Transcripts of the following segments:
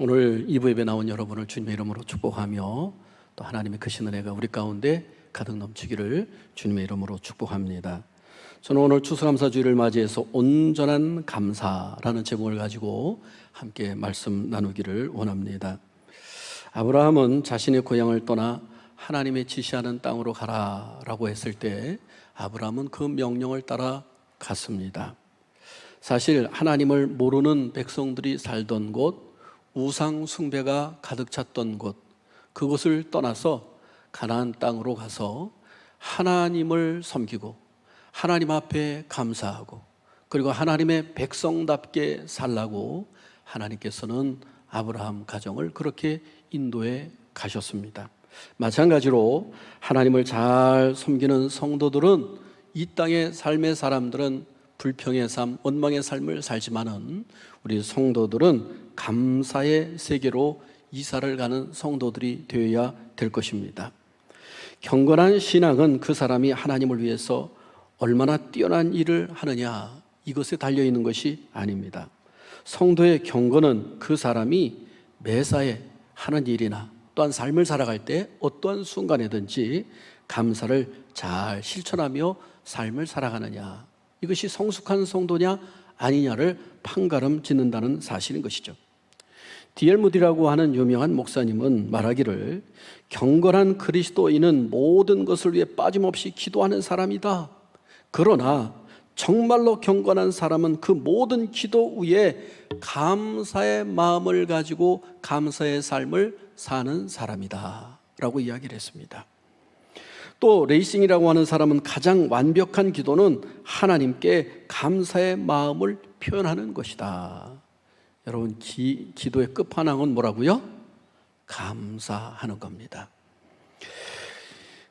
오늘 2부 예배 나온 여러분을 주님의 이름으로 축복하며 또 하나님의 크신 은혜가 우리 가운데 가득 넘치기를 주님의 이름으로 축복합니다. 저는 오늘 추수감사주일을 맞이해서 온전한 감사라는 제목을 가지고 함께 말씀 나누기를 원합니다. 아브라함은 자신의 고향을 떠나 하나님의 지시하는 땅으로 가라라고 했을 때 아브라함은 그 명령을 따라 갔습니다. 사실 하나님을 모르는 백성들이 살던 곳, 우상 숭배가 가득 찼던 곳, 그곳을 떠나서 가나안 땅으로 가서 하나님을 섬기고 하나님 앞에 감사하고 그리고 하나님의 백성답게 살라고 하나님께서는 아브라함 가정을 그렇게 인도해 가셨습니다. 마찬가지로 하나님을 잘 섬기는 성도들은 이 땅의 삶의 사람들은 불평의 삶, 원망의 삶을 살지만은 우리 성도들은 감사의 세계로 이사를 가는 성도들이 되어야 될 것입니다. 경건한 신앙은 그 사람이 하나님을 위해서 얼마나 뛰어난 일을 하느냐, 이것에 달려있는 것이 아닙니다. 성도의 경건은 그 사람이 매사에 하는 일이나 또한 삶을 살아갈 때 어떠한 순간에든지 감사를 잘 실천하며 삶을 살아가느냐, 이것이 성숙한 성도냐 아니냐를 판가름 짓는다는 사실인 것이죠. D.L. 무디라고 하는 유명한 목사님은 말하기를 경건한 그리스도인은 모든 것을 위해 빠짐없이 기도하는 사람이다. 그러나 정말로 경건한 사람은 그 모든 기도 위에 감사의 마음을 가지고 감사의 삶을 사는 사람이다 라고 이야기를 했습니다. 또 레이싱이라고 하는 사람은 가장 완벽한 기도는 하나님께 감사의 마음을 표현하는 것이다. 여러분, 기도의 끝판왕은 뭐라고요? 감사하는 겁니다.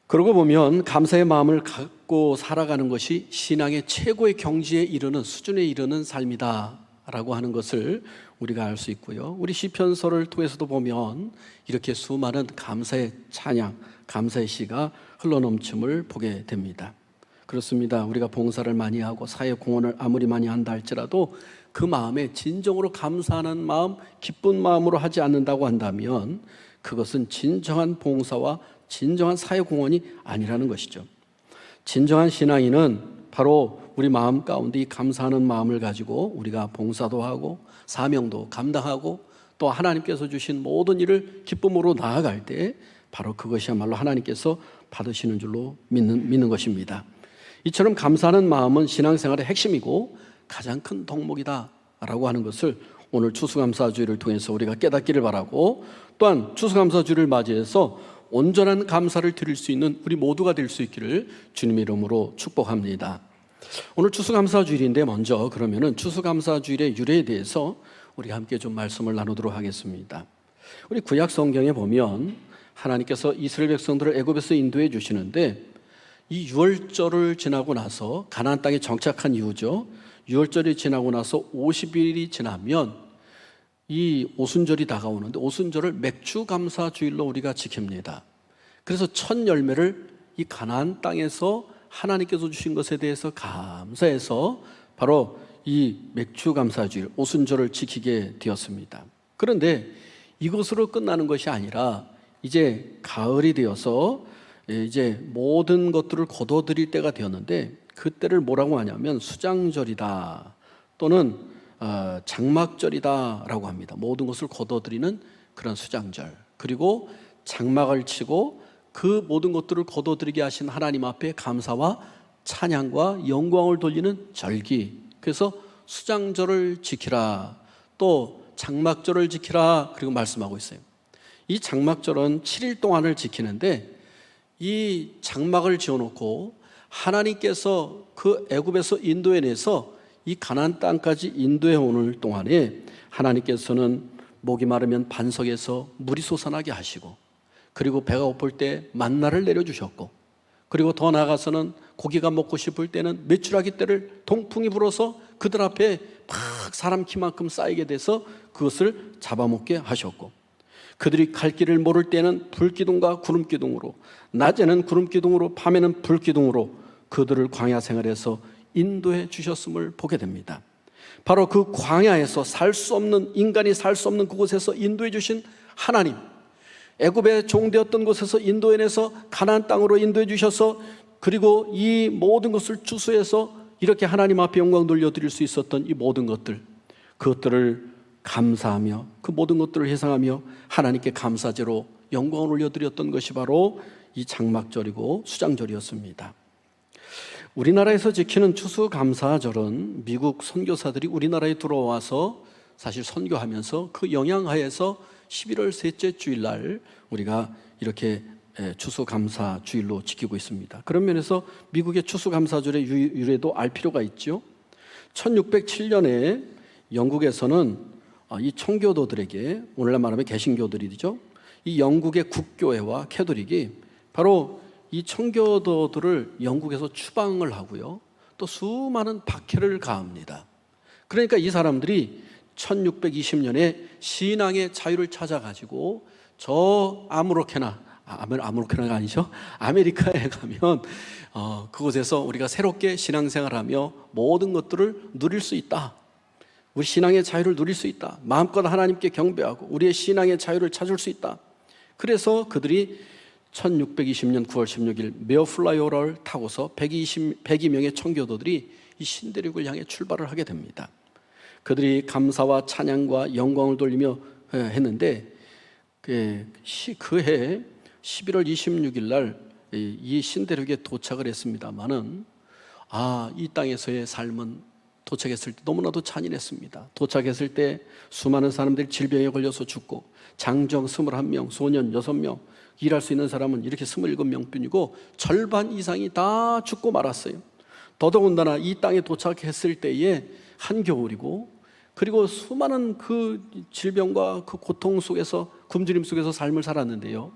그러고 보면 감사의 마음을 갖고 살아가는 것이 신앙의 최고의 경지에 이르는 수준에 이르는 삶이다 라고 하는 것을 우리가 알 수 있고요. 우리 시편서를 통해서도 보면 이렇게 수많은 감사의 찬양, 감사의 시가 흘러넘침을 보게 됩니다. 그렇습니다. 우리가 봉사를 많이 하고 사회 공헌을 아무리 많이 한다 할지라도 그 마음에 진정으로 감사하는 마음, 기쁜 마음으로 하지 않는다고 한다면 그것은 진정한 봉사와 진정한 사회 공헌이 아니라는 것이죠. 진정한 신앙인은 바로 우리 마음 가운데 이 감사하는 마음을 가지고 우리가 봉사도 하고 사명도 감당하고 또 하나님께서 주신 모든 일을 기쁨으로 나아갈 때 바로 그것이야말로 하나님께서 받으시는 줄로 믿는 것입니다. 이처럼 감사하는 마음은 신앙생활의 핵심이고 가장 큰 덕목이다 라고 하는 것을 오늘 추수감사주일을 통해서 우리가 깨닫기를 바라고, 또한 추수감사주일을 맞이해서 온전한 감사를 드릴 수 있는 우리 모두가 될 수 있기를 주님의 이름으로 축복합니다. 오늘 추수감사주일인데 먼저 그러면은 추수감사주일의 유래에 대해서 우리가 함께 좀 말씀을 나누도록 하겠습니다. 우리 구약 성경에 보면 하나님께서 이스라엘 백성들을 애굽에서 인도해 주시는데 이 유월절을 지나고 나서 가나안 땅에 정착한 이후죠. 유월절이 지나고 나서 50일이 지나면 이 오순절이 다가오는데 오순절을 맥주감사주일로 우리가 지킵니다. 그래서 첫 열매를 이 가나안 땅에서 하나님께서 주신 것에 대해서 감사해서 바로 이 맥주감사주일 오순절을 지키게 되었습니다. 그런데 이것으로 끝나는 것이 아니라 이제 가을이 되어서 이제 모든 것들을 거둬들일 때가 되었는데 그때를 뭐라고 하냐면 수장절이다 또는 장막절이다 라고 합니다. 모든 것을 거둬들이는 그런 수장절, 그리고 장막을 치고 그 모든 것들을 거둬들이게 하신 하나님 앞에 감사와 찬양과 영광을 돌리는 절기, 그래서 수장절을 지키라 또 장막절을 지키라 그리고 말씀하고 있어요. 이 장막절은 7일 동안을 지키는데 이 장막을 지어놓고 하나님께서 그 애굽에서 인도해내서 이 가나안 땅까지 인도해 오는 동안에 하나님께서는 목이 마르면 반석에서 물이 솟아나게 하시고, 그리고 배가 고플 때 만나를 내려주셨고, 그리고 더 나아가서는 고기가 먹고 싶을 때는 메추라기 떼를 동풍이 불어서 그들 앞에 막 사람 키만큼 쌓이게 돼서 그것을 잡아먹게 하셨고, 그들이 갈 길을 모를 때는 불기둥과 구름기둥으로, 낮에는 구름기둥으로 밤에는 불기둥으로 그들을 광야 생활에서 인도해 주셨음을 보게 됩니다. 바로 그 광야에서 살 수 없는, 인간이 살 수 없는 그곳에서 인도해 주신 하나님, 애굽의 종되었던 곳에서 인도해내서 가나안 땅으로 인도해 주셔서, 그리고 이 모든 것을 추수해서 이렇게 하나님 앞에 영광 돌려드릴 수 있었던 이 모든 것들, 그것들을 감사하며 그 모든 것들을 회상하며 하나님께 감사제로 영광을 올려드렸던 것이 바로 이 장막절이고 수장절이었습니다. 우리나라에서 지키는 추수감사절은 미국 선교사들이 우리나라에 들어와서 사실 선교하면서 그 영향하에서 11월 셋째 주일날 우리가 이렇게 추수감사 주일로 지키고 있습니다. 그런 면에서 미국의 추수감사절의 유래도 알 필요가 있죠. 1607년에 영국에서는 이 청교도들에게, 오늘날 말하면 개신교들이죠, 이 영국의 국교회와 캐톨릭이 바로 이 청교도들을 영국에서 추방을 하고요, 또 수많은 박해를 가합니다. 그러니까 이 사람들이 1620년에 신앙의 자유를 찾아가지고 저 아무렇게나가 아니죠, 아메리카에 가면 그곳에서 우리가 새롭게 신앙생활하며 모든 것들을 누릴 수 있다, 우리 신앙의 자유를 누릴 수 있다, 마음껏 하나님께 경배하고 우리의 신앙의 자유를 찾을 수 있다. 그래서 그들이 1620년 9월 16일 메어플라이어를 타고서 102명의 청교도들이 이 신대륙을 향해 출발을 하게 됩니다. 그들이 감사와 찬양과 영광을 돌리며 했는데, 그해 11월 26일 날 이 신대륙에 도착을 했습니다마는 이 땅에서의 삶은 도착했을 때 너무나도 잔인했습니다. 도착했을 때 수많은 사람들이 질병에 걸려서 죽고, 장정 21명, 소년 6명, 일할 수 있는 사람은 이렇게 27명뿐이고 절반 이상이 다 죽고 말았어요. 더더군다나 이 땅에 도착했을 때에 한겨울이고, 그리고 수많은 그 질병과 그 고통 속에서, 굶주림 속에서 삶을 살았는데요,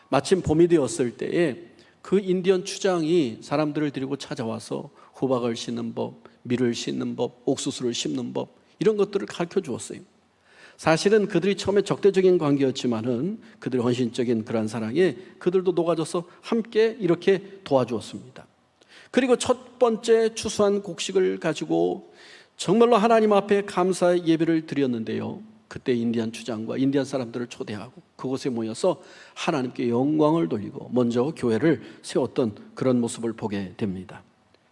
마침 봄이 되었을 때에 그 인디언 추장이 사람들을 데리고 찾아와서 호박을 씻는 법, 밀을 씻는 법, 옥수수를 심는 법, 이런 것들을 가르쳐 주었어요. 사실은 그들이 처음에 적대적인 관계였지만은 그들의 헌신적인 그러한 사랑에 그들도 녹아져서 함께 이렇게 도와주었습니다. 그리고 첫 번째 추수한 곡식을 가지고 정말로 하나님 앞에 감사의 예배를 드렸는데요, 그때 인디안 추장과 인디안 사람들을 초대하고 그곳에 모여서 하나님께 영광을 돌리고 먼저 교회를 세웠던 그런 모습을 보게 됩니다.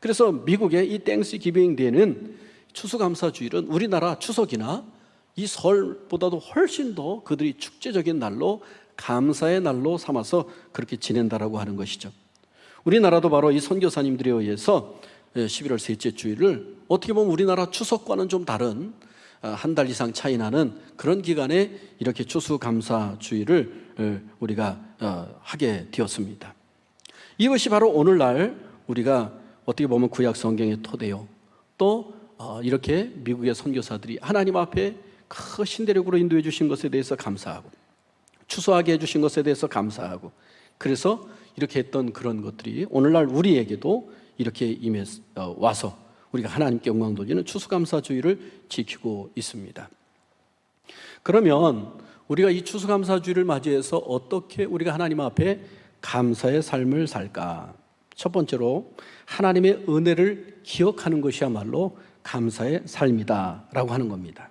그래서 미국의 이 땡스기빙 데이는, 추수감사주일은 우리나라 추석이나 이 설보다도 훨씬 더 그들이 축제적인 날로, 감사의 날로 삼아서 그렇게 지낸다라고 하는 것이죠. 우리나라도 바로 이 선교사님들에 의해서 11월 셋째 주일을 어떻게 보면 우리나라 추석과는 좀 다른 한 달 이상 차이 나는 그런 기간에 이렇게 추수감사주일을 우리가 하게 되었습니다. 이것이 바로 오늘날 우리가 어떻게 보면 구약 성경의 토대요, 또 이렇게 미국의 선교사들이 하나님 앞에 그 신대륙으로 인도해 주신 것에 대해서 감사하고, 추수하게 해주신 것에 대해서 감사하고, 그래서 이렇게 했던 그런 것들이 오늘날 우리에게도 이렇게 와서 우리가 하나님께 영광 돌리는 추수감사주의를 지키고 있습니다. 그러면 우리가 이 추수감사주의를 맞이해서 어떻게 우리가 하나님 앞에 감사의 삶을 살까? 첫 번째로 하나님의 은혜를 기억하는 것이야말로 감사의 삶이다 라고 하는 겁니다.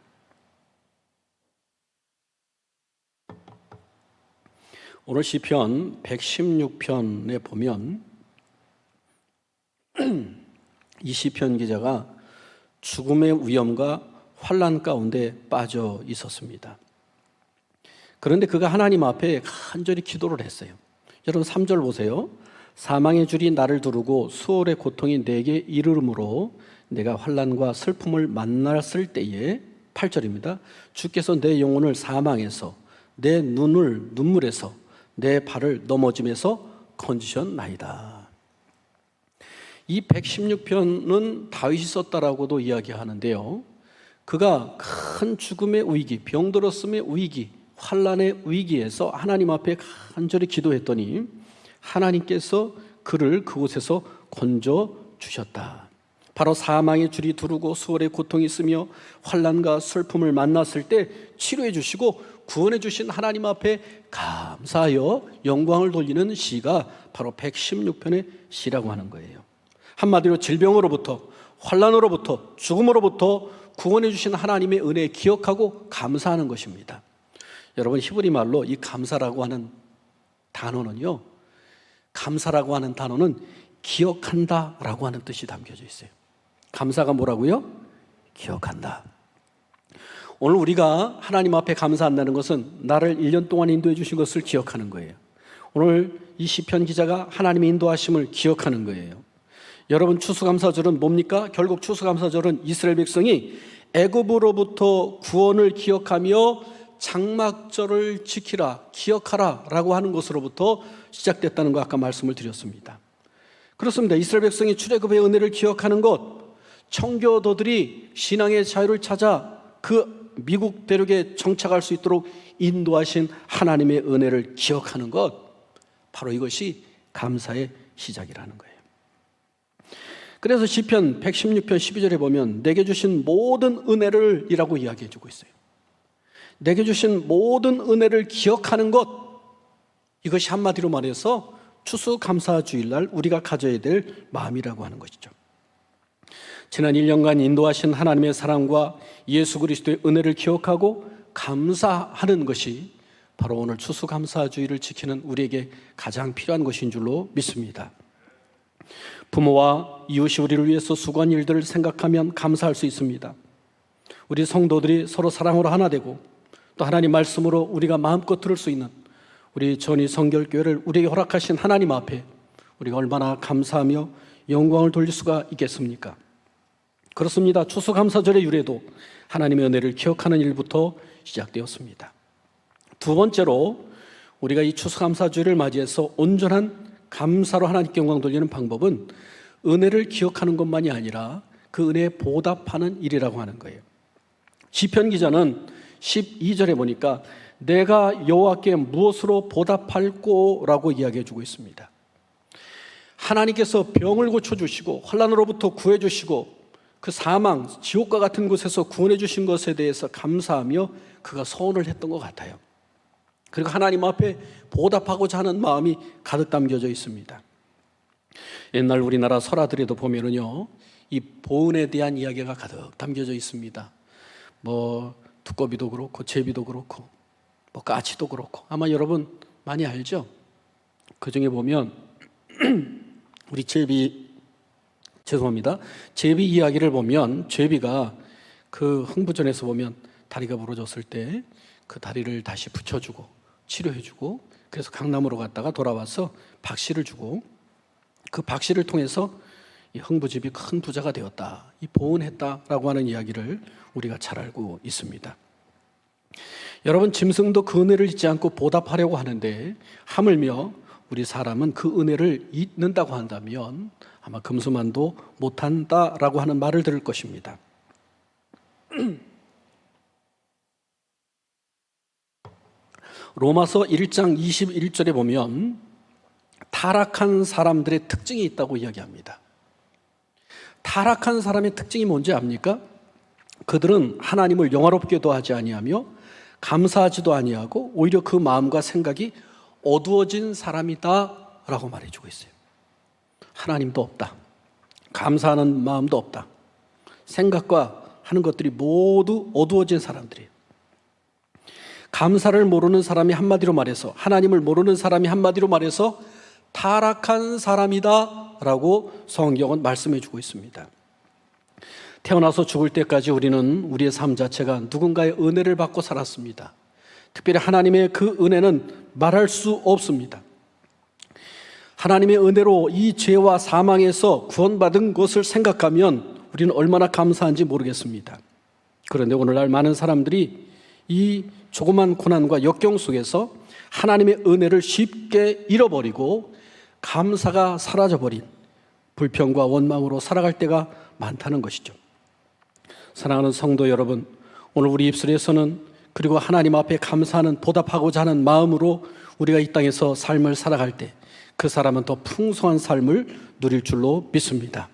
오늘 시편 116편에 보면 이 시편 기자가 죽음의 위험과 환난 가운데 빠져 있었습니다. 그런데 그가 하나님 앞에 간절히 기도를 했어요. 여러분 3절 보세요. 사망의 줄이 나를 두르고 수월의 고통이 내게 이르므로 내가 환난과 슬픔을 만났을 때에, 8절입니다. 주께서 내 영혼을 사망에서, 내 눈을 눈물에서, 내 발을 넘어짐에서 건지셨나이다. 이 116편은 다윗이 썼다라고도 이야기하는데요, 그가 큰 죽음의 위기, 병들었음의 위기, 환난의 위기에서 하나님 앞에 간절히 기도했더니 하나님께서 그를 그곳에서 건져 주셨다. 바로 사망의 줄이 두르고 수월의 고통이 있으며 환난과 슬픔을 만났을 때 치료해 주시고 구원해 주신 하나님 앞에 감사하여 영광을 돌리는 시가 바로 116편의 시라고 하는 거예요. 한마디로 질병으로부터, 환난으로부터, 죽음으로부터 구원해 주신 하나님의 은혜 기억하고 감사하는 것입니다. 여러분, 히브리 말로 이 감사라고 하는 단어는요, 감사라고 하는 단어는 기억한다라고 하는 뜻이 담겨져 있어요. 감사가 뭐라고요? 기억한다. 오늘 우리가 하나님 앞에 감사한다는 것은 나를 1년 동안 인도해 주신 것을 기억하는 거예요. 오늘 이 시편 기자가 하나님의 인도하심을 기억하는 거예요. 여러분, 추수감사절은 뭡니까? 결국 추수감사절은 이스라엘 백성이 애굽으로부터 구원을 기억하며 장막절을 지키라, 기억하라 라고 하는 것으로부터 시작됐다는 거 아까 말씀을 드렸습니다. 그렇습니다. 이스라엘 백성이 출애굽의 은혜를 기억하는 것, 청교도들이 신앙의 자유를 찾아 그 미국 대륙에 정착할 수 있도록 인도하신 하나님의 은혜를 기억하는 것, 바로 이것이 감사의 시작이라는 거예요. 그래서 시편 116편 12절에 보면 내게 주신 모든 은혜를 이라고 이야기해 주고 있어요. 내게 주신 모든 은혜를 기억하는 것, 이것이 한마디로 말해서 추수감사주일날 우리가 가져야 될 마음이라고 하는 것이죠. 지난 1년간 인도하신 하나님의 사랑과 예수 그리스도의 은혜를 기억하고 감사하는 것이 바로 오늘 추수감사주일을 지키는 우리에게 가장 필요한 것인 줄로 믿습니다. 부모와 이웃이 우리를 위해서 수고한 일들을 생각하면 감사할 수 있습니다. 우리 성도들이 서로 사랑으로 하나 되고 또 하나님 말씀으로 우리가 마음껏 들을 수 있는 우리 전이 성결교회를 우리에게 허락하신 하나님 앞에 우리가 얼마나 감사하며 영광을 돌릴 수가 있겠습니까? 그렇습니다. 추수감사절의 유래도 하나님의 은혜를 기억하는 일부터 시작되었습니다. 두 번째로 우리가 이 추수감사주일을 맞이해서 온전한 감사로 하나님께 영광 돌리는 방법은 은혜를 기억하는 것만이 아니라 그 은혜에 보답하는 일이라고 하는 거예요. 시편 기자는 12절에 보니까 내가 여호와께 무엇으로 보답할꼬라고 이야기해 주고 있습니다. 하나님께서 병을 고쳐주시고 환난으로부터 구해주시고 그 사망, 지옥과 같은 곳에서 구원해 주신 것에 대해서 감사하며 그가 서원을 했던 것 같아요. 그리고 하나님 앞에 보답하고자 하는 마음이 가득 담겨져 있습니다. 옛날 우리나라 설화들에도 보면은요, 이 보은에 대한 이야기가 가득 담겨져 있습니다. 뭐 두꺼비도 그렇고 제비도 그렇고 뭐 까치도 그렇고 아마 여러분 많이 알죠? 그 중에 보면 우리 제비 이야기를 보면 제비가 그 흥부전에서 보면 다리가 부러졌을 때 그 다리를 다시 붙여주고 치료해주고 그래서 강남으로 갔다가 돌아와서 박씨를 주고 그 박씨를 통해서 이 흥부집이 큰 부자가 되었다, 이 보은했다라고 하는 이야기를 우리가 잘 알고 있습니다. 여러분, 짐승도 그 은혜를 잊지 않고 보답하려고 하는데 하물며 우리 사람은 그 은혜를 잊는다고 한다면 아마 금수만도 못한다라고 하는 말을 들을 것입니다. 로마서 1장 21절에 보면 타락한 사람들의 특징이 있다고 이야기합니다. 타락한 사람의 특징이 뭔지 압니까? 그들은 하나님을 영화롭게도 하지 아니하며 감사하지도 아니하고 오히려 그 마음과 생각이 어두워진 사람이다 라고 말해주고 있어요. 하나님도 없다, 감사하는 마음도 없다, 생각과 하는 것들이 모두 어두워진 사람들이에요. 감사를 모르는 사람이 한마디로 말해서, 하나님을 모르는 사람이 한마디로 말해서 타락한 사람이다 라고 성경은 말씀해 주고 있습니다. 태어나서 죽을 때까지 우리는 우리의 삶 자체가 누군가의 은혜를 받고 살았습니다. 특별히 하나님의 그 은혜는 말할 수 없습니다. 하나님의 은혜로 이 죄와 사망에서 구원받은 것을 생각하면 우리는 얼마나 감사한지 모르겠습니다. 그런데 오늘날 많은 사람들이 이 조그만 고난과 역경 속에서 하나님의 은혜를 쉽게 잃어버리고 감사가 사라져버린 불평과 원망으로 살아갈 때가 많다는 것이죠. 사랑하는 성도 여러분, 오늘 우리 입술에서는 그리고 하나님 앞에 감사하는, 보답하고자 하는 마음으로 우리가 이 땅에서 삶을 살아갈 때 그 사람은 더 풍성한 삶을 누릴 줄로 믿습니다.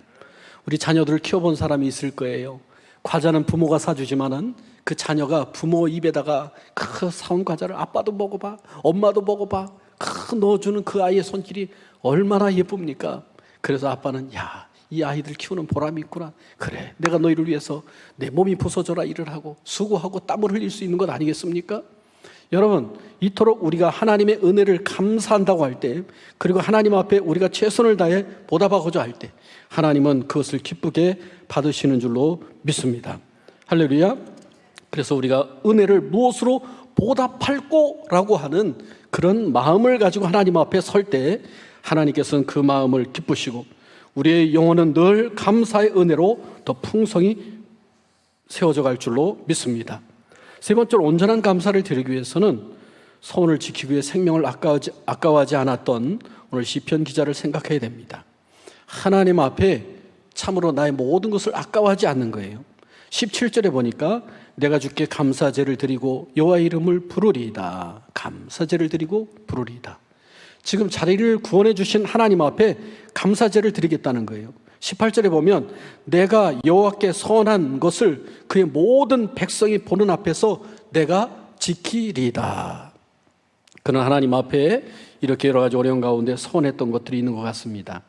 우리 자녀들을 키워본 사람이 있을 거예요. 과자는 부모가 사주지만은 그 자녀가 부모 입에다가 그 사온 과자를 아빠도 먹어봐, 엄마도 먹어봐, 그 넣어주는 그 아이의 손길이 얼마나 예쁩니까? 그래서 아빠는 야, 이 아이들 키우는 보람이 있구나. 그래, 내가 너희를 위해서 내 몸이 부서져라 일을 하고 수고하고 땀을 흘릴 수 있는 것 아니겠습니까? 여러분, 이토록 우리가 하나님의 은혜를 감사한다고 할 때, 그리고 하나님 앞에 우리가 최선을 다해 보답하고자 할 때 하나님은 그것을 기쁘게 받으시는 줄로 믿습니다. 할렐루야. 그래서 우리가 은혜를 무엇으로 보답할꼬 라고 하는 그런 마음을 가지고 하나님 앞에 설 때 하나님께서는 그 마음을 기쁘시고 우리의 영혼은 늘 감사의 은혜로 더 풍성히 세워져 갈 줄로 믿습니다. 세 번째로, 온전한 감사를 드리기 위해서는 소원을 지키기 위해 생명을 아까워하지 않았던 오늘 시편 기자를 생각해야 됩니다. 하나님 앞에 참으로 나의 모든 것을 아까워하지 않는 거예요. 17절에 보니까 내가 주께 감사제를 드리고 여호와의 이름을 부르리이다. 감사제를 드리고 부르리이다. 지금 자리를 구원해 주신 하나님 앞에 감사제를 드리겠다는 거예요. 18절에 보면 내가 여호와께 선한 것을 그의 모든 백성이 보는 앞에서 내가 지키리이다. 그는 하나님 앞에 이렇게 여러 가지 어려운 가운데 선했던 것들이 있는 것 같습니다.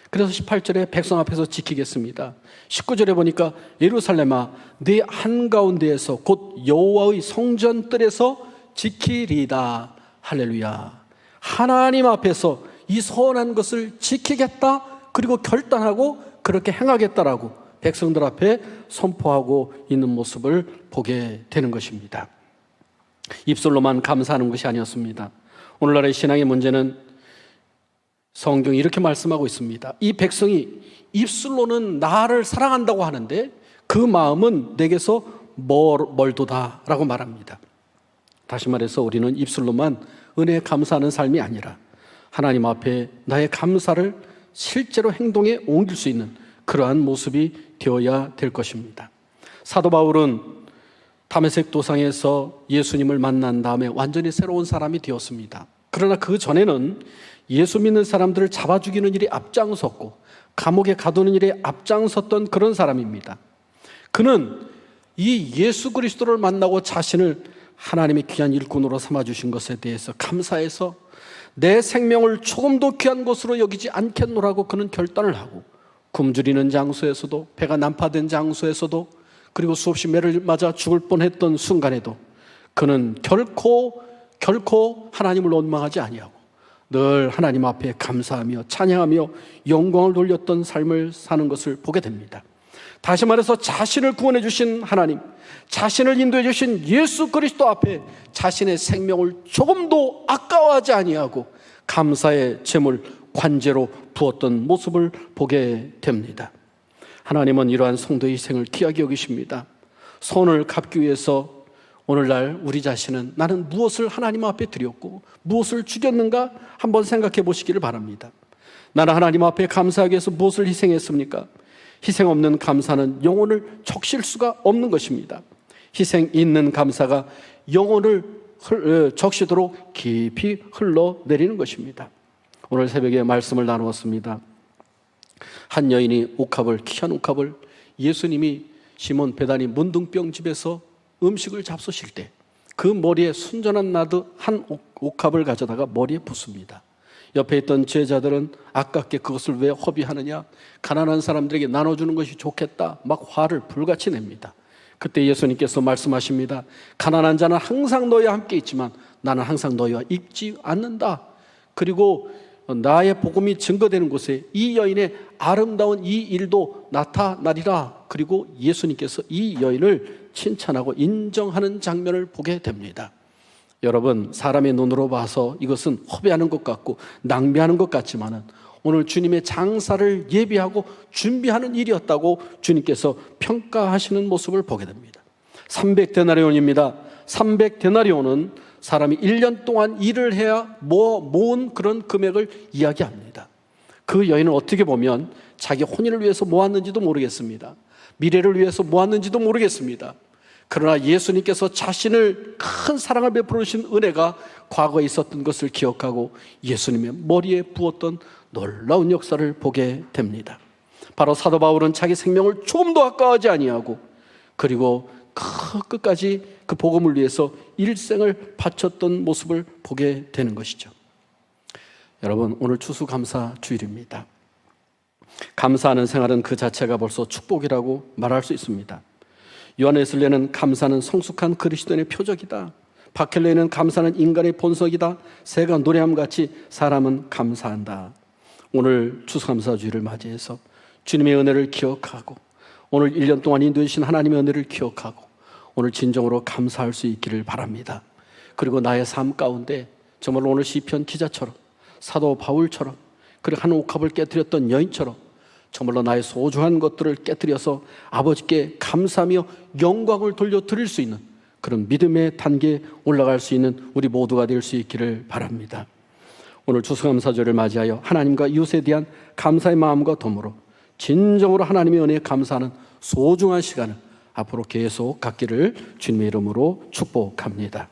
그래서 18절에 백성 앞에서 지키겠습니다. 19절에 보니까 예루살렘아 네 한가운데에서 곧 여호와의 성전뜰에서 지키리이다. 할렐루야. 하나님 앞에서 이 선한 것을 지키겠다, 그리고 결단하고 그렇게 행하겠다라고 백성들 앞에 선포하고 있는 모습을 보게 되는 것입니다. 입술로만 감사하는 것이 아니었습니다. 오늘날의 신앙의 문제는 성경이 이렇게 말씀하고 있습니다. 이 백성이 입술로는 나를 사랑한다고 하는데 그 마음은 내게서 멀도다라고 말합니다. 다시 말해서 우리는 입술로만 은혜에 감사하는 삶이 아니라 하나님 앞에 나의 감사를 실제로 행동에 옮길 수 있는 그러한 모습이 되어야 될 것입니다. 사도 바울은 다메섹 도상에서 예수님을 만난 다음에 완전히 새로운 사람이 되었습니다. 그러나 그 전에는 예수 믿는 사람들을 잡아 죽이는 일이 앞장섰고 감옥에 가두는 일에 앞장섰던 그런 사람입니다. 그는 이 예수 그리스도를 만나고 자신을 하나님의 귀한 일꾼으로 삼아주신 것에 대해서 감사해서 내 생명을 조금도 귀한 것으로 여기지 않겠노라고 그는 결단을 하고 굶주리는 장소에서도, 배가 난파된 장소에서도, 그리고 수없이 매를 맞아 죽을 뻔했던 순간에도 그는 결코 하나님을 원망하지 아니하고 늘 하나님 앞에 감사하며 찬양하며 영광을 돌렸던 삶을 사는 것을 보게 됩니다. 다시 말해서 자신을 구원해 주신 하나님, 자신을 인도해 주신 예수 그리스도 앞에 자신의 생명을 조금도 아까워하지 아니하고 감사의 제물 관제로 부었던 모습을 보게 됩니다. 하나님은 이러한 성도의 희생을 귀하게 여기십니다. 선을 갚기 위해서 오늘날 우리 자신은 나는 무엇을 하나님 앞에 드렸고 무엇을 죽였는가 한번 생각해 보시기를 바랍니다. 나는 하나님 앞에 감사하기 위해서 무엇을 희생했습니까? 희생 없는 감사는 영혼을 적실 수가 없는 것입니다. 희생 있는 감사가 영혼을 적시도록 깊이 흘러내리는 것입니다. 오늘 새벽에 말씀을 나누었습니다. 한 여인이 귀한 옥합을 예수님이 시몬 베다니 문둥병 집에서 음식을 잡수실 때 그 머리에 순전한 나드 한 옥합을 가져다가 머리에 붓습니다. 옆에 있던 제자들은 아깝게 그것을 왜 허비하느냐, 가난한 사람들에게 나눠주는 것이 좋겠다, 막 화를 불같이 냅니다. 그때 예수님께서 말씀하십니다. 가난한 자는 항상 너희와 함께 있지만 나는 항상 너희와 있지 않는다. 그리고 나의 복음이 증거되는 곳에 이 여인의 아름다운 이 일도 나타나리라. 그리고 예수님께서 이 여인을 칭찬하고 인정하는 장면을 보게 됩니다. 여러분, 사람의 눈으로 봐서 이것은 허비하는 것 같고 낭비하는 것 같지만은 오늘 주님의 장사를 예비하고 준비하는 일이었다고 주님께서 평가하시는 모습을 보게 됩니다. 300데나리온입니다. 300데나리온은 사람이 1년 동안 일을 해야 모은 그런 금액을 이야기합니다. 그 여인은 어떻게 보면 자기 혼인을 위해서 모았는지도 모르겠습니다. 미래를 위해서 모았는지도 모르겠습니다. 그러나 예수님께서 자신을 큰 사랑을 베풀어 주신 은혜가 과거에 있었던 것을 기억하고 예수님의 머리에 부었던 놀라운 역사를 보게 됩니다. 바로 사도 바울은 자기 생명을 조금도 아까워하지 아니하고 그리고 끝까지 그 복음을 위해서 일생을 바쳤던 모습을 보게 되는 것이죠. 여러분, 오늘 추수감사 주일입니다. 감사하는 생활은 그 자체가 벌써 축복이라고 말할 수 있습니다. 요한웨슬레는 감사는 성숙한 그리스도인의 표적이다. 바켈레는 감사는 인간의 본성이다. 새가 노래함같이 사람은 감사한다. 오늘 추수감사주의를 맞이해서 주님의 은혜를 기억하고 오늘 1년 동안 인도해 주신 하나님의 은혜를 기억하고 오늘 진정으로 감사할 수 있기를 바랍니다. 그리고 나의 삶 가운데 정말 오늘 시편 기자처럼 사도 바울처럼 그리고 한 옥합을 깨뜨렸던 여인처럼 정말로 나의 소중한 것들을 깨뜨려서 아버지께 감사하며 영광을 돌려드릴 수 있는 그런 믿음의 단계에 올라갈 수 있는 우리 모두가 될 수 있기를 바랍니다. 오늘 추수감사절을 맞이하여 하나님과 이웃에 대한 감사의 마음과 더불어 진정으로 하나님의 은혜에 감사하는 소중한 시간을 앞으로 계속 갖기를 주님의 이름으로 축복합니다.